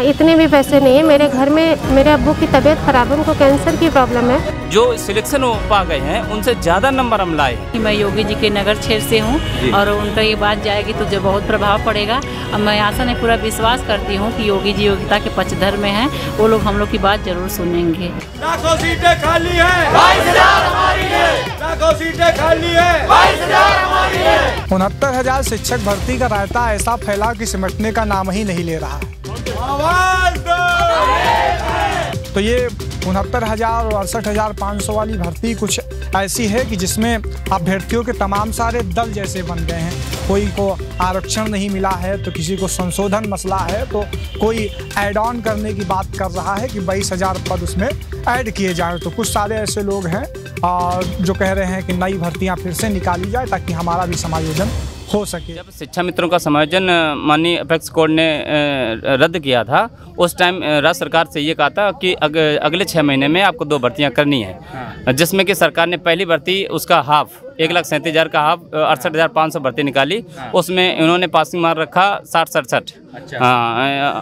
इतने भी पैसे नहीं है। मेरे घर में मेरे अब्बू की तबीयत खराब है, उनको कैंसर की प्रॉब्लम है। जो सिलेक्शन हो पा गए हैं उनसे ज़्यादा नंबर हम लाए। मैं योगी जी के नगर क्षेत्र से हूँ और उनका ये बात जाएगी तो जो बहुत प्रभाव पड़ेगा। अब मैं आशा नहीं पूरा विश्वास करती हूँ कि योगी जी योगिता के पक्षधर में हैं, वो लोग हम लोग की बात जरूर सुनेंगे। लाखों सीटें खाली है, 22,000 हमारी है। लाखों सीटें खाली है, 22,000 हमारी है। 69,000 शिक्षक भर्ती का रायता ऐसा फैला कि सिमटने का नाम ही नहीं ले रहा है। तो ये 69,000 और 68,500 वाली भर्ती कुछ ऐसी है कि जिसमें अभ्यर्थियों के तमाम सारे दल जैसे बन गए हैं। कोई को आरक्षण नहीं मिला है तो किसी को संशोधन मसला है, तो कोई ऐड ऑन करने की बात कर रहा है कि 22,000 पद उसमें ऐड किए जाएं। तो कुछ सारे ऐसे लोग हैं और जो कह रहे हैं कि नई भर्तियां फिर से निकाली जाए ताकि हमारा भी समायोजन हो सके। जब शिक्षा मित्रों का समायोजन माननीय अपेक्स कोर्ट ने रद्द किया था, उस टाइम राज्य सरकार से ये कहा था कि अगले 6 महीने में आपको 2 भर्तियां करनी है, जिसमें कि सरकार ने पहली भर्ती उसका हाफ 1,37,000 का हाफ 68,500 भर्ती निकाली। उसमें इन्होंने पासिंग मार्क रखा 60-67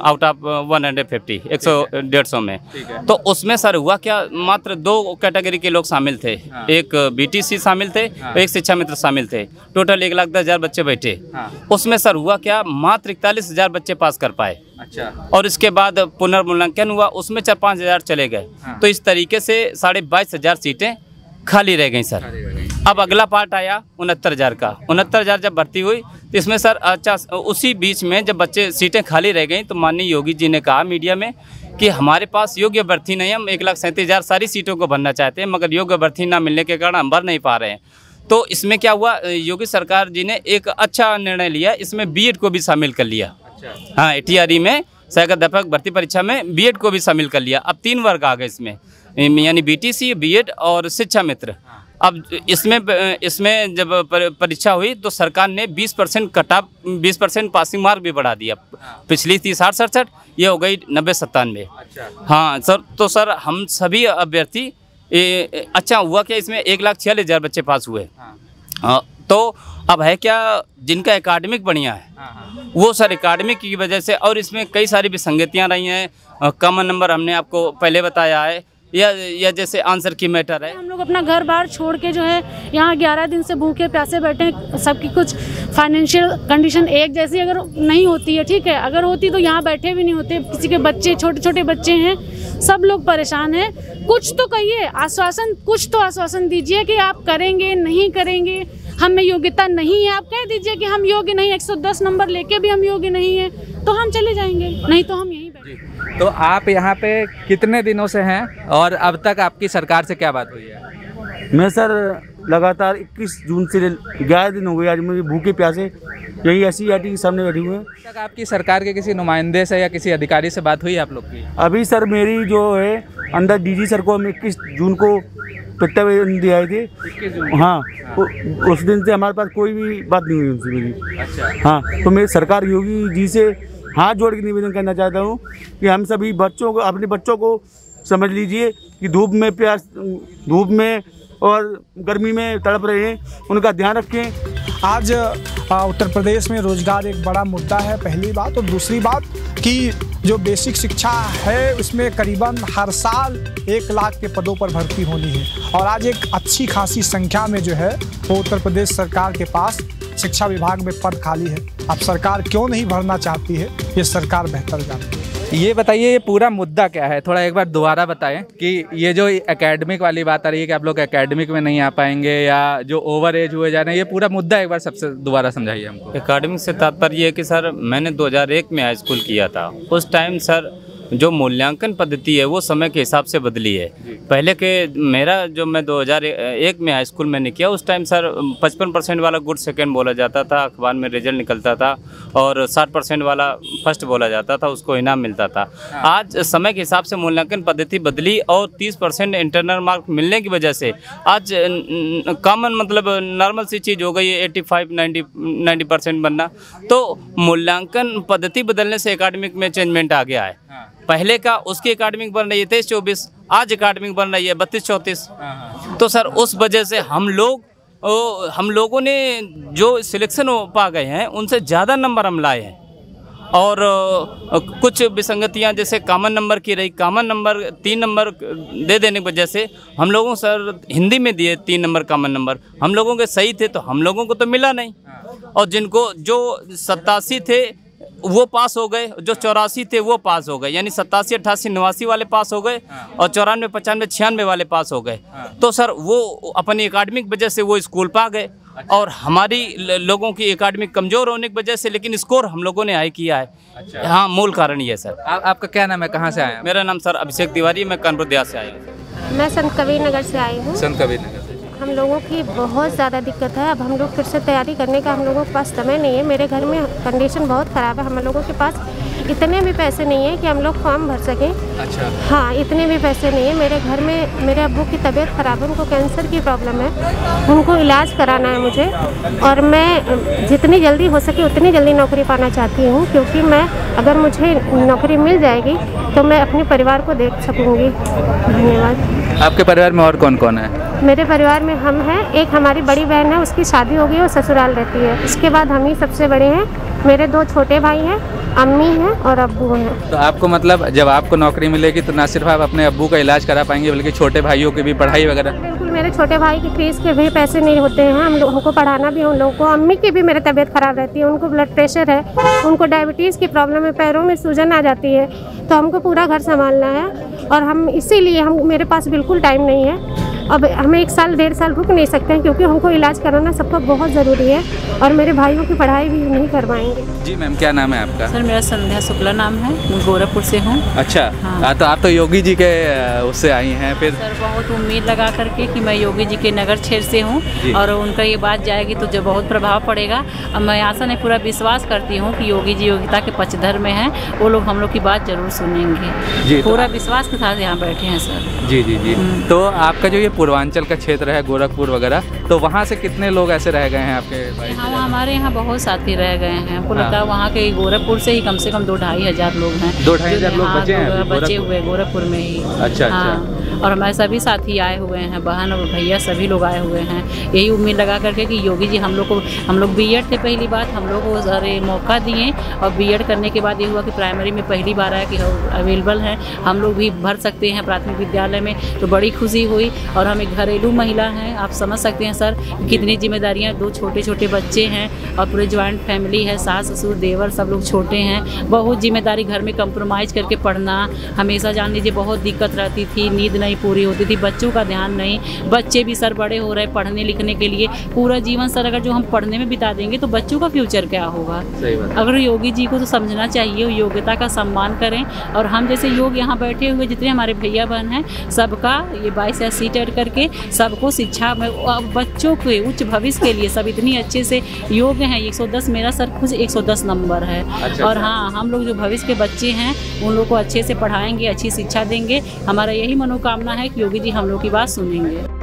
आउट ऑफ 150 100-150 में। तो उसमें सर हुआ क्या, मात्र 2 कैटेगरी के लोग शामिल थे। एक बीटीसी शामिल थे, एक शिक्षा मित्र शामिल थे। टोटल 1,10,000 बच्चे बैठे। उसमें सर हुआ क्या, मात्र 41,000 बच्चे पास कर पाए। और इसके बाद पुनर्मूल्यांकन हुआ, उसमें 4-5 हज़ार चले गए। तो इस तरीके से 22,500 सीटें खाली रह गई सर। अब अगला पार्ट आया 69,000 का। 69,000 जब भर्ती हुई तो इसमें सर अच्छा उसी बीच में जब बच्चे सीटें खाली रह गई तो माननीय योगी जी ने कहा मीडिया में कि हमारे पास योग्य भर्ती नहीं है, हम 1,37,000 सारी सीटों को भरना चाहते हैं, मगर योग्य भर्ती ना मिलने के कारण हम भर नहीं पा रहे हैं। तो इसमें क्या हुआ, योगी सरकार जी ने एक अच्छा निर्णय लिया, इसमें बीएड को भी शामिल कर लिया। हाँ, ATRE में सहायक अध्यापक भर्ती परीक्षा में बीएड को भी शामिल कर लिया। अब 3 वर्ग आ गए इसमें, यानी BTC, बीएड और शिक्षा मित्र। अब इसमें जब परीक्षा हुई तो सरकार ने 20% कटऑफ 20% पासिंग मार्क भी बढ़ा दिया। पिछली थी 60-67, ये हो गई 90-97। हाँ सर, तो सर हम सभी अभ्यर्थी अच्छा हुआ क्या, इसमें 1,46,000 बच्चे पास हुए। तो अब है क्या, जिनका एकेडमिक बढ़िया है वो सर एकेडमिक की वजह से, और इसमें कई सारी विसंगतियाँ रही हैं। कॉमन नंबर हमने आपको पहले बताया है, या जैसे आंसर की मैटर है। हम लोग अपना घर बार छोड़ के जो है यहाँ 11 दिन से भूखे प्यासे बैठे हैं। सबकी कुछ फाइनेंशियल कंडीशन एक जैसी अगर नहीं होती है, ठीक है, अगर होती तो यहाँ बैठे भी नहीं होते। किसी के बच्चे छोटे छोटे बच्चे हैं, सब लोग परेशान हैं। कुछ तो कहिए, आश्वासन, कुछ तो आश्वासन दीजिए कि आप करेंगे नहीं करेंगे। हमें योग्यता नहीं है, आप कह दीजिए कि हम योग्य नहीं, 110 नंबर लेके भी हम योग्य नहीं है, तो हम चले जाएंगे, नहीं तो हम यहीं बैठे। तो आप यहाँ पे कितने दिनों से हैं और अब तक आपकी सरकार से क्या बात हुई है? मैं सर लगातार 21 जून से 11 दिन हो गए आज मुझे भूखे प्यासे यही SCERT के सामने बैठे हुए हैं। तक आपकी सरकार के किसी नुमाइंदे से या किसी अधिकारी से बात हुई आप लोग की? अभी सर मेरी जो है अंदर DG सर को हम 21 जून को प्रत्यावेदन दिए आए थे। हाँ, उस दिन से हमारे पास कोई भी बात नहीं हुई उनसे मेरी। अच्छा। हाँ, तो मैं सरकार योगी जी से हाथ जोड़ के निवेदन करना चाहता हूँ कि हम सभी बच्चों को, अपने बच्चों को समझ लीजिए कि धूप में और गर्मी में तड़प रहे हैं, उनका ध्यान रखें। आज उत्तर प्रदेश में रोजगार एक बड़ा मुद्दा है, पहली बात। और दूसरी बात कि जो बेसिक शिक्षा है उसमें करीबन हर साल 1 लाख के पदों पर भर्ती होनी है, और आज एक अच्छी खासी संख्या में जो है वो उत्तर प्रदेश सरकार के पास शिक्षा विभाग में पद खाली है। अब सरकार क्यों नहीं भरना चाहती है, ये सरकार बेहतर जानती है। ये बताइए, ये पूरा मुद्दा क्या है, थोड़ा एक बार दोबारा बताएं कि ये जो एकेडमिक वाली बात आ रही है कि आप लोग एकेडमिक में नहीं आ पाएंगे या जो ओवर एज हुए जा रहे हैं, ये पूरा मुद्दा एक बार सबसे दोबारा समझाइए हमको। एकेडमिक से तात्पर्य ये है कि सर मैंने 2001 में हाई स्कूल किया था। उस टाइम सर जो मूल्यांकन पद्धति है वो समय के हिसाब से बदली है। पहले के मैं 2001 में हाई स्कूल मैंने किया, उस टाइम सर 55% वाला गुड सेकंड बोला जाता था, अखबार में रिजल्ट निकलता था, और 60% वाला फर्स्ट बोला जाता था, उसको इनाम मिलता था। आज समय के हिसाब से मूल्यांकन पद्धति बदली और 30% इंटरनल मार्क मिलने की वजह से आज कॉमन मतलब नॉर्मल सी चीज़ हो गई है 85-90% बनना। तो मूल्यांकन पद्धति बदलने से एकेडमिक में चेंजमेंट आ गया है। पहले का उसकी एकेडमिक बन रही है 23-24, आज एकेडमिक बन रही है 32-34। तो सर उस वजह से हम लोगों ने जो सिलेक्शन हो पा गए हैं उनसे ज़्यादा नंबर हम लाए हैं। और कुछ विसंगतियां जैसे कॉमन नंबर की रही, कॉमन नंबर 3 नंबर दे देने की वजह से हम लोगों सर हिंदी में दिए 3 नंबर कॉमन नंबर, हम लोगों के सही थे तो हम लोगों को तो मिला नहीं, और जिनको जो 87 थे वो पास हो गए, जो 84 थे वो पास हो गए, यानी 87, 88, 89 वाले पास हो गए और 94, 95, 96 वाले पास हो गए। तो सर वो अपनी एकेडमिक वजह से वो स्कूल पा गए। और हमारी लोगों की एकेडमिक कमज़ोर होने की वजह से लेकिन स्कोर हम लोगों ने हाई किया है। हाँ, मूल कारण ये है सर। आपका क्या नाम है, कहाँ से आए हैं? मेरा नाम सर अभिषेक तिवारी, मैं कानपुर देहात से आया हूँ। मैं संत कबीर नगर से आई हूँ। संत कबीर नगर से। हम लोगों की बहुत ज़्यादा दिक्कत है। अब हम लोग फिर से तैयारी करने का हम लोगों के पास समय नहीं है। मेरे घर में कंडीशन बहुत ख़राब है। हम लोगों के पास इतने भी पैसे नहीं है कि हम लोग फॉर्म भर सकें। अच्छा। हाँ, इतने भी पैसे नहीं है। मेरे घर में मेरे अब्बू की तबीयत ख़राब है, उनको कैंसर की प्रॉब्लम है, उनको इलाज कराना है मुझे, और मैं जितनी जल्दी हो सके उतनी जल्दी नौकरी पाना चाहती हूँ, क्योंकि मैं अगर मुझे नौकरी मिल जाएगी तो मैं अपने परिवार को देख सकूँगी। धन्यवाद। आपके परिवार में और कौन कौन है? मेरे परिवार में हम हैं, एक हमारी बड़ी बहन है, उसकी शादी हो गई, वो ससुराल रहती है। इसके बाद हम ही सबसे बड़े हैं। मेरे 2 छोटे भाई हैं, अम्मी हैं और अब्बू हैं। तो आपको मतलब जब आपको नौकरी मिलेगी तो ना सिर्फ आप अपने अब्बू का इलाज करा पाएंगे बल्कि छोटे भाइयों की भी पढ़ाई वगैरह? बिल्कुल, मेरे छोटे भाई की फीस के भी पैसे नहीं होते हैं, हम लोगों को पढ़ाना भी है उन लोगों को। अम्मी की भी मेरी तबीयत ख़राब रहती है, उनको ब्लड प्रेशर है, उनको डायबिटीज़ की प्रॉब्लम है, पैरों में सूजन आ जाती है, तो हमको पूरा घर संभालना है। और हम इसीलिए मेरे पास बिल्कुल टाइम नहीं है। अब हमें 1 साल 1.5 साल रुक नहीं सकते हैं, क्योंकि हमको इलाज कराना सबका बहुत ज़रूरी है, और मेरे भाइयों की पढ़ाई भी नहीं करवाएंगे। जी मैम, क्या नाम है आपका? सर मेरा संध्या शुक्ला नाम है, मैं गोरखपुर से हूँ। अच्छा। हाँ। तो आप तो योगी जी के उससे आई हैं फिर? सर बहुत उम्मीद लगा करके कि मैं योगी जी के नगर क्षेत्र से हूँ, और उनका ये बात जाएगी तो जो बहुत प्रभाव पड़ेगा। अब मैं आशा नहीं पूरा विश्वास करती हूँ कि योगी जी योगिता के पक्षधर में हैं, वो लोग हम लोग की बात जरूर सुनेंगे। पूरा विश्वास के साथ यहाँ बैठे हैं सर। जी जी जी। तो आपका जो ये पूर्वांचल का क्षेत्र है गोरखपुर वगैरह, तो वहाँ से कितने लोग ऐसे रह गए हैं आपके भाई? हाँ, हमारे यहाँ बहुत साथी रह गए हैं। हमको लगता है वहाँ के गोरखपुर से ही कम से कम 2-2.5 हज़ार लोग हैं। 2-2.5 हज़ार लोग बचे हैं? बचे हुए गोरखपुर में ही। अच्छा। हाँ, और हमारे सभी साथी आए हुए हैं, बहन और भैया सभी लोग आए हुए हैं, यही उम्मीद लगा करके कि योगी जी हम लोग बीएड थे पहली बात, हम लोग को सारे मौका दिए, और बीएड करने के बाद ये हुआ कि प्राइमरी में पहली बार आया कि अवेलेबल है, हम लोग भी भर सकते हैं प्राथमिक विद्यालय में, तो बड़ी खुशी हुई। और हम एक घरेलू महिला हैं, आप समझ सकते हैं सर कितनी जिम्मेदारियाँ, 2 छोटे छोटे बच्चे हैं और पूरे ज्वाइंट फैमिली है, सास ससुर देवर सब लोग छोटे हैं, बहुत जिम्मेदारी, घर में कंप्रोमाइज़ करके पढ़ना, हमेशा जान लीजिए बहुत दिक्कत रहती थी, नींद नहीं पूरी होती थी, बच्चों का ध्यान नहीं, बच्चे भी सर बड़े हो रहे पढ़ने लिखने के लिए, पूरा जीवन सर अगर जो हम पढ़ने में बिता देंगे तो बच्चों का फ्यूचर क्या होगा? सही बात। अगर योगी जी को तो समझना चाहिए, योग्यता का सम्मान करें, और हम जैसे योग यहाँ बैठे हुए जितने हमारे भैया बहन हैं सबका ये 22 सीट करके सबको शिक्षा में बच्चों के उच्च भविष्य के लिए सब इतनी अच्छे से योग्य हैं। 110 मेरा सर खुद 110 नंबर है। अच्छा। और हाँ, हम लोग जो भविष्य के बच्चे हैं उन लोग को अच्छे से पढ़ाएंगे, अच्छी शिक्षा देंगे। हमारा यही मनोकामना है कि योगी जी हम लोग की बात सुनेंगे।